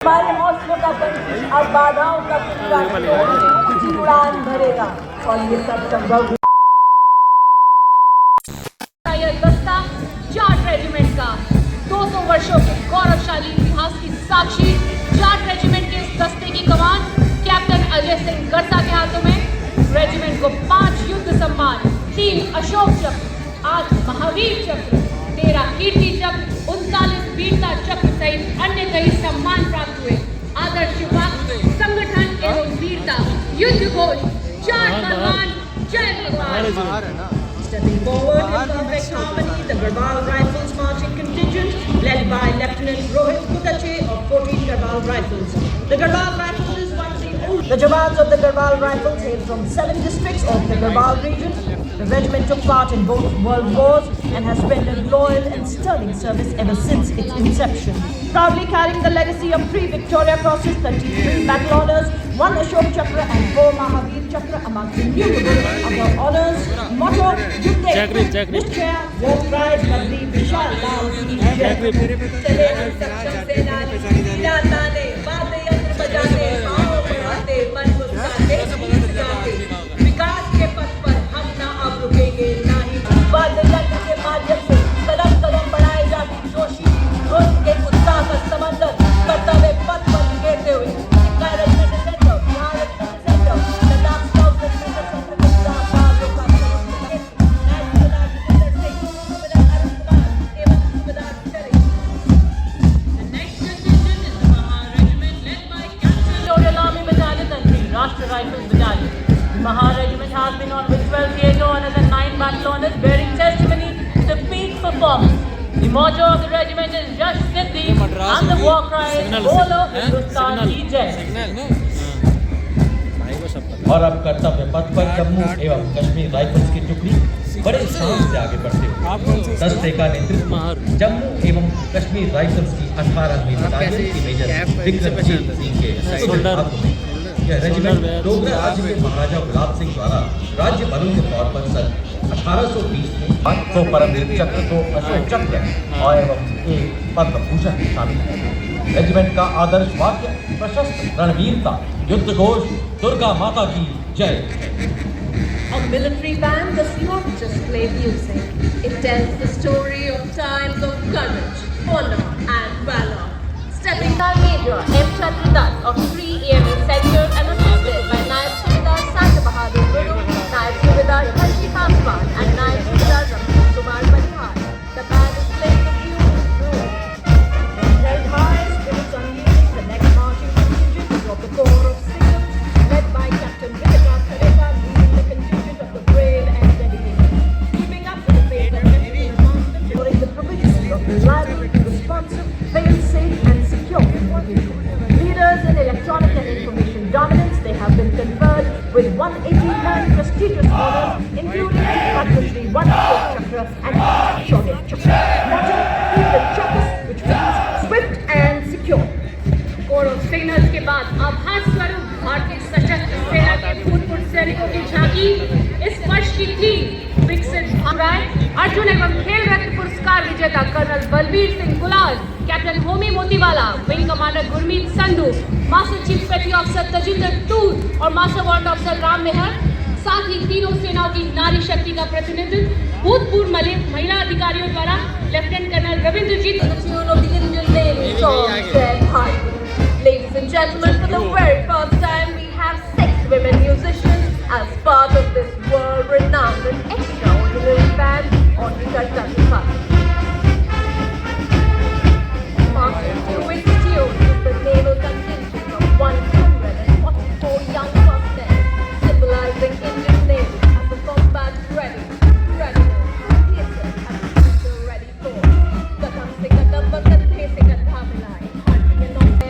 हमारे हौसलों का पंछी अब बाधाओं का पिंजरा तोड़ने उड़ान भरेगा और ये सब संभव जाट रेजिमेंट का 200 वर्षों के गौरवशाली इतिहास की साक्षी जाट रेजिमेंट के इस दस्ते की कमान कैप्टन अजय सिंह गरसा के हाथों में। रेजिमेंट को 5 युद्ध सम्मान, 3 अशोक चक्र, 8 महावीर चक्र, 13 कीर्ति चक्र, 39 वीरता चक्र सहित अन्य कई सम्मान प्राप्त हुए। आदर्श संगठन एवं वीरता युद्ध घोष जाट भगवान जय भगवान। Stepping forward in perfect harmony, the Garbal Rifles marching contingent led by Lieutenant Rohit Kudache of 14 Garbal Rifles. The Garbal Rifles is one of the old. The Jawans of the Garbal Rifles hail from 7 districts of the Garbal region. The regiment took part in both world wars and has rendered loyal and sterling service ever since its inception. Proudly carrying the legacy of 3 Victoria Crosses, 33 battle honours, 1 Ashok Chakra and 4 Mahavir Chakra among innumerable other honours. Motto: Nischaya, War Pride, Badri, Vishal, Lal, Chale सक्षम सेनानी, ताने, बातें यंत्र बजाते, पाँव बढ़ाते, मन मुस्कुराते, गीत गाते, विकास के पथ पर हम ना अब रुकेंगे, ना ही वाद्य यंत्र के माध्यम से कदम कदम बढ़ाए जाती जोशी, रोज के उत्साह का समंदर कर्तव्य पथ पर घेरते हुए Rifles Battalion. The Mahar Regiment has been on with 12 theatre honours and 9 battle honours, bearing testimony to peak performance. The motto of the regiment is Yash Siddhi, and the war cry is Bolo Hindustan Ki Jai. और अब कर्तव्य पथ पर जम्मू एवं Kashmir rifles की टुकड़ी बड़े शान से आगे बढ़ते हुए दस्ते का नेतृत्व जम्मू एवं कश्मीर राइफल्स की 18वीं बटालियन की मेजर विक्रमजीत सिंह के हाथों में। यह रेजिमेंट डोगरा राज्य में महाराजा गुलाब सिंह द्वारा राज्य बलों के तौर पर सन 1820 में 2 परमवीर चक्र, 2 अशोक चक्र और एवं 1 पद्म भूषण शामिल है। रेजिमेंट का आदर्श वाक्य प्रशस्त रणवीरता युद्ध घोष दुर्गा माता की जय। A military band does not just play music. It tells the story of times of courage, honor and valor. Stepping Star Major M. Chatradat of 3 AMA Sector and assisted by Naib Subedar Santa Bahadur Guru, Naib Subedar Harshi Paswan and Naib Subedar Ramsey Kumar Badhar. The band is playing the beautiful role. Held high, spirits unleashed, the next marching contingent is of the Corps of Singers, led by Captain Vikas Kareka, leading the contingent of the brave and dedicated. Keeping up with the faith and destiny among them during the provisions of reliable, responsive, fail-safe and leaders in electronic and information dominance, they have been conferred with 189 prestigious honors, including Padma-Shri, 1 Ashok Chakra and 1 Shaurya Chakra. Motto: keep the chakras, which means swift and secure. Corps of Signals के बाद आभास स्वरूप भारतीय सशस्त्र सेना के भूतपूर्व सैनिकों की झांकी इस वर्ष की थीम विकसित अर्जुन एवं खेल रत्न पुरस्कार विजेता कर्नल बलबीर सिंह गुलाल, captain Homi Motiwala, wing commander Gurmeet Sandhu, master chief पेटी ऑफिसर तजिंदर तूर और मास्टर वार्ड ऑफिसर राम मेहर, साथ ही तीनों सेनाओं की नारी शक्ति का प्रतिनिधित्व भूतपूर्व महिला अधिकारियों द्वारा lieutenant colonel Ravindrajit. Ladies and gentlemen, for the very first time we have 6 women musicians as part of this world-renowned and extraordinary band on the Kartaki Party. Marching to its tune is the naval contingent of 144 young personnel, symbolizing Indian Navy as a combat-ready, theatre and future-ready force. Gatam se gatam vatan the se gadhamilai.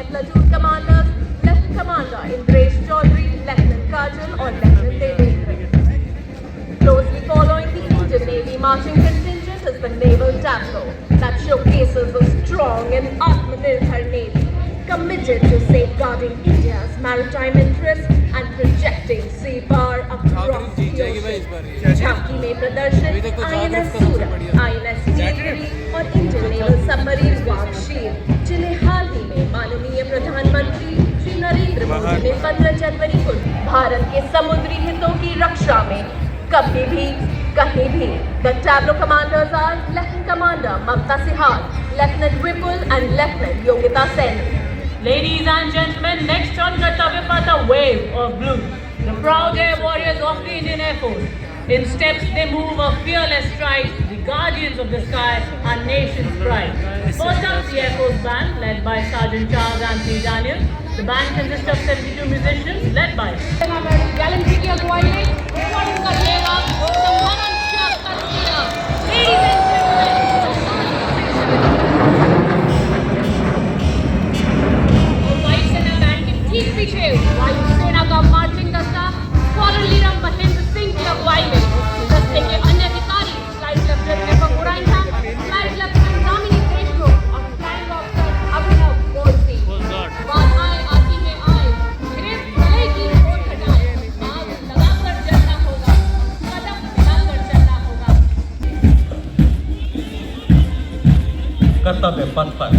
Platoon commanders, Lieutenant Commander Indresh Chaudhary, Lieutenant Kajal or Lieutenant Devendra. Closely following the Indian Navy marching contingent is the Naval Tableau that showcases a strong and Atmanirbhar Navy committed to safeguarding India's maritime interests and projecting sea power across the ocean. झांकी में प्रदर्शित INS सूरत, INS Nilgiri और Indian Naval Submarine वार्षिक, जिन्हें हाल ही में माननीय प्रधानमंत्री जनवरी को भारत के समुद्री हितों की रक्षा में कभी भी कहीं भी the tableau commanders are Lieutenant Commander Mamta Sihal, Lieutenant Vipul and Lieutenant Yogita Sen. Ladies and gentlemen, next on Kartavya Path, a wave of blue. The proud air warriors of the Indian Air Force. In steps they move a fearless stride. The guardians of the sky, our nation's pride. First up, the Air Force Band, led by Sergeant Charles Anthony Daniel. The band consists of 72 musicians, led by gallantry की अगुवाई में recording कर लेगा सम्मानन कर दिया ladies and वायुसेना band के ठीक पीछे वायुसेना का मार्चिंग दस्ता फॉरन लीडर महेंद्र सिंह की अगुवाई में दस्ते के अन्य अधिकारी फ्लाइट लेफ्टिनेंट दीपक उड़ाइया, फ्लाइट लेफ्टिनेंट रामिनी देशमुख और फ्लाइंग ऑफिसर अभिनव गोडसे। बात आए आती है आए ग्रेट भले की ओर हटाए आग लगाकर जलना होगा कदम मिलाकर चलना होगा। कर्तव्य पथ पर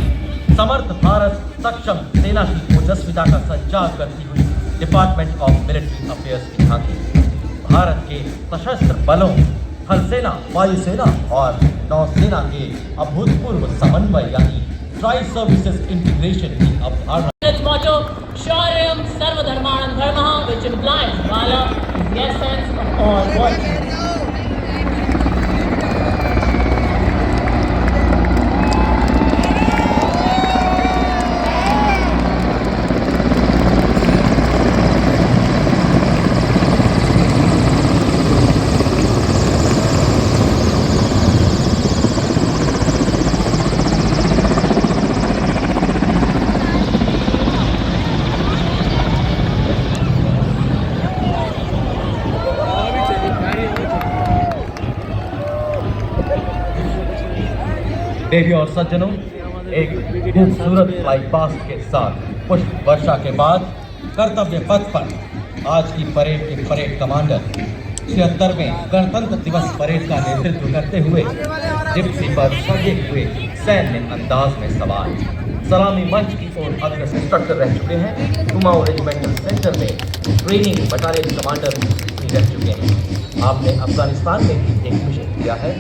समर्थ भारत सक्षम सेना की ओजस्विता का संचार करती हुई डिपार्टमेंट ऑफ मिलिट्री अफेयर्स की झांकी भारत के सशस्त्र बलों, थल सेना, वायुसेना और नौसेना के अभूतपूर्व समन्वय यानी ट्राई सर्विसेज इंटीग्रेशन की अवधारणा। its motto, Shauriyam Sarvadharmanam Dharmah, which implies Valor is the essence of all virtues. देवी और सज्जनों, एक खूबसूरत फ्लाई पास्ट के साथ पुष्प वर्षा के बाद कर्तव्य पथ पर आज की परेड के परेड कमांडर 76वें गणतंत्र दिवस परेड का नेतृत्व करते हुए जिप्सी पर सजे हुए सैन्य अंदाज में सवार सलामी मंच की ओर अग्रसर इंस्ट्रक्टर रह चुके हैं। कुमाऊं रेजिमेंटल सेंटर में ट्रेनिंग बटालियन कमांडर भी रह चुके हैं। आपने अफगानिस्तान में भी एक मिशन किया है।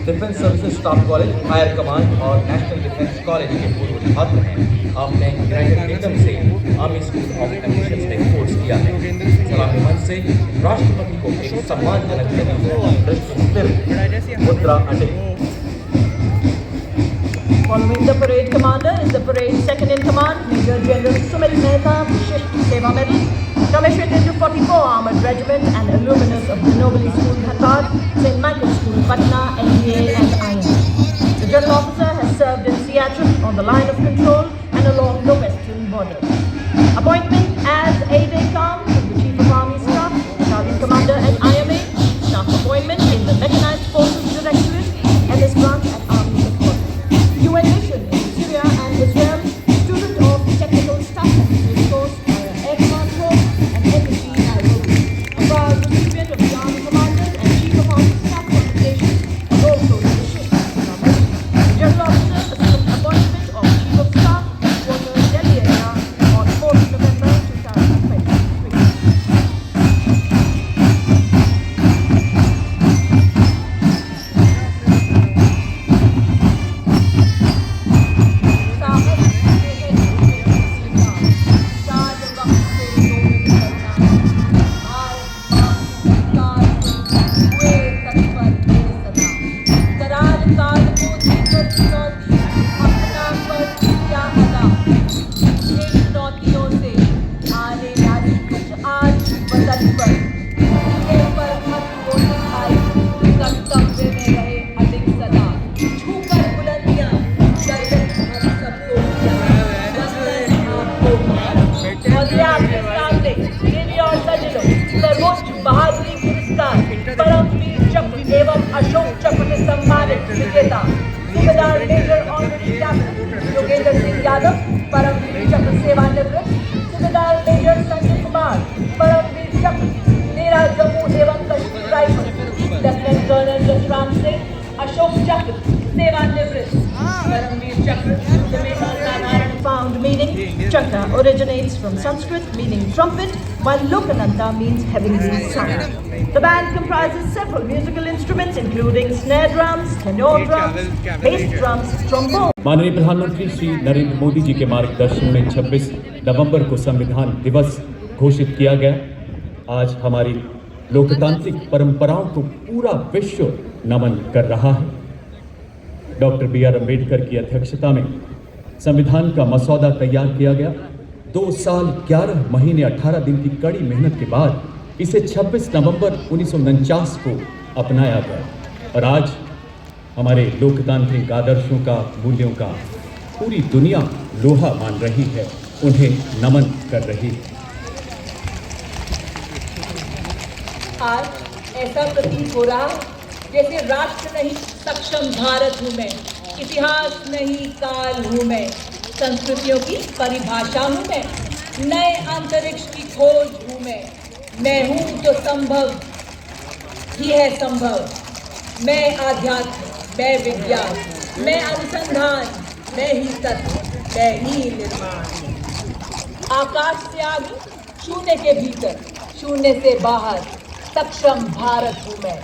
Defence services staff college, fire command और नेशनल डिफेंस कॉलेज के पूर्व छात्र हैं। आपने यूनाइटेड किंगडम से आर्मी स्कूल ऑफ एम्बिशंस में कोर्स किया है। सलामी मंच से राष्ट्रपति को एक सम्मानजनक मुद्रा अटेगी। Following the parade commander is the parade second in command, Major General Sumit Mehta, Vishisht Seva Medal, commissioned into 44 Armored Regiment and alumnus of the Nobel School, Bhatad, St. Michael's School, Patna, NDA and IIM. The General Officer has served in Siachen on the line of control and along the western border. Appointment as aide-de-camp to the Chief of Army Staff, Battalion Commander at IMA, staff appointment in the Mechanized Forces Directorate and his branch at Army Headquarters. UN mission in Syria and Israel, student of technical staff officers course via Air Command Corps and embassy Nairobi. A proud recipient of the Army Commanders and Chief of Army Staff qualifications, and also the Vishisht Seva Medal. The General Officer assumed appointment of Chief of Staff, Headquarters, Delhi area on 4th November 2023. बहादुरी पुरस्कार परमवीर चक्र एवं अशोक चक्र से सम्मानित विजेता सूबेदार major honorary captain Yogendra Singh Yadav, Paramvir Chakra सेवानिवृत्त सूबेदार मेजर संजय कुमार, परमवीर चक्र तेरा जम्मू एवं Kashmir rifle, lieutenant colonel Jasram Singh, Ashok Chakra सेवानिवृत्त, परमवीर चक्र साधारण profound meaning. Chakra originates from Sanskrit meaning trumpet, while Lokananta means heavenly sound. The band comprises several musical instruments including snare drums, tenor drums, bass drums, trombone. माननीय प्रधानमंत्री श्री नरेंद्र मोदी जी के मार्गदर्शन में 26 नवंबर को संविधान दिवस घोषित किया गया। आज हमारी लोकतांत्रिक परंपराओं को पूरा विश्व नमन कर रहा है। Doctor B.R. अम्बेडकर की अध्यक्षता में संविधान का मसौदा तैयार किया गया। 2 साल 11 महीने 18 दिन की कड़ी मेहनत के बाद इसे 26 नवंबर 1949 को अपनाया गया और आज हमारे लोकतांत्रिक आदर्शों का, मूल्यों का पूरी दुनिया लोहा मान रही है, उन्हें नमन कर रही है। आज ऐसा प्रतीत हो रहा जैसे राष्ट्र नहीं सक्षम भारत हूँ मैं, इतिहास नहीं काल हूँ मैं, संस्कृतियों की परिभाषा हूँ मैं, नए अंतरिक्ष की खोज हूँ मैं हूँ तो संभव ही है संभव, मैं आध्यात्म, मैं विज्ञान, मैं अनुसंधान, मैं ही तत्व, मैं ही निर्माण। आकाश से आगे, शून्य के भीतर, शून्य से बाहर, सक्षम भारत हूँ मैं।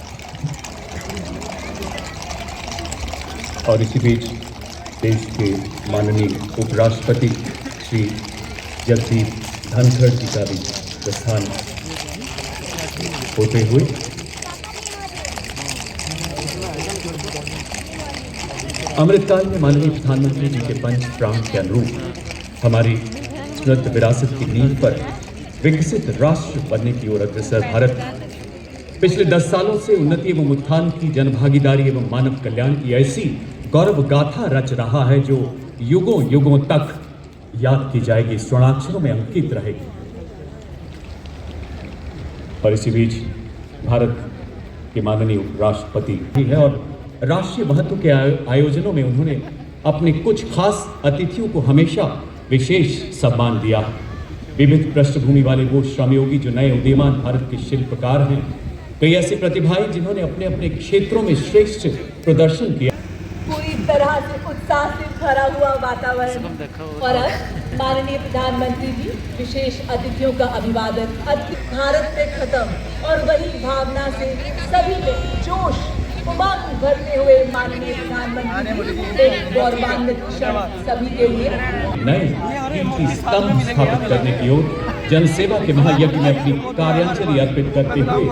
और इसी बीच देश के माननीय उपराष्ट्रपति श्री जगदीप धनखड़ जी का भी प्रस्थान होते हुए अमृतकाल में माननीय प्रधानमंत्री जी के पंच प्राण के अनुरूप हमारी समृद्ध विरासत की नींव पर विकसित राष्ट्र बनने की ओर अग्रसर भारत पिछले 10 सालों से उन्नति एवं उत्थान की, जनभागीदारी एवं मानव कल्याण की ऐसी गौरव गाथा रच रहा है जो युगों युगों तक याद की जाएगी, स्वर्णाक्षरों में अंकित रहेगी। और इसी बीच भारत के माननीय उपराष्ट्रपति है और राष्ट्रीय महत्व के आयोजनों में उन्होंने अपने कुछ खास अतिथियों को हमेशा विशेष सम्मान दिया। विविध पृष्ठभूमि वाले वो श्रमयोगी जो नए उदीयमान भारत के शिल्पकार हैं, कई ऐसी प्रतिभाएं जिन्होंने अपने अपने क्षेत्रों में श्रेष्ठ प्रदर्शन किया। पूरी तरह से उत्साह से भरा हुआ वातावरण और अब माननीय प्रधानमंत्री जी विशेष अतिथियों का अभिवादन भारत में खत्म और वही भावना से सभी में जोश उमंग भरते हुए माननीय प्रधानमंत्री एक गौरवान्वित क्षण सभी के लिए नए कीर्ति स्तंभ स्थापित करने की ओर जनसेवा के महायज्ञ में अपनी कार्यांजलि अर्पित करते हुए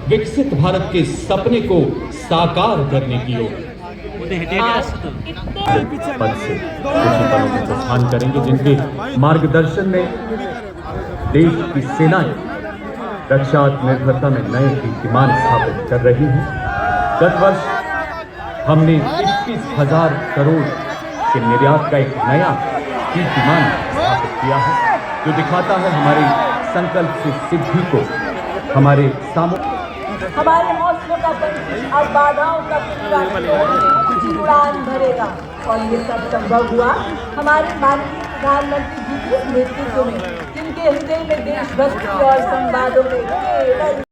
विकसित भारत के सपने को साकार करने की ओर पद से कुछ पलों में प्रस्थान करेंगे, जिनके मार्गदर्शन में देश की सेनाएं रक्षा निर्भरता में नए कीर्तिमान स्थापित कर रही हैं। गत वर्ष हमने 21,000 करोड़ के निर्यात का एक नया कीर्तिमान स्थापित किया है, जो दिखाता है हमारे संकल्प से सिद्धि को, हमारे हमारे हौसलों का पंछी अब बाधाओं का उड़ान भरेगा और ये सब संभव हुआ हमारे माननीय प्रधानमंत्री जी के नेतृत्व में, जिनके हृदय में देशभक्ति और संवादों में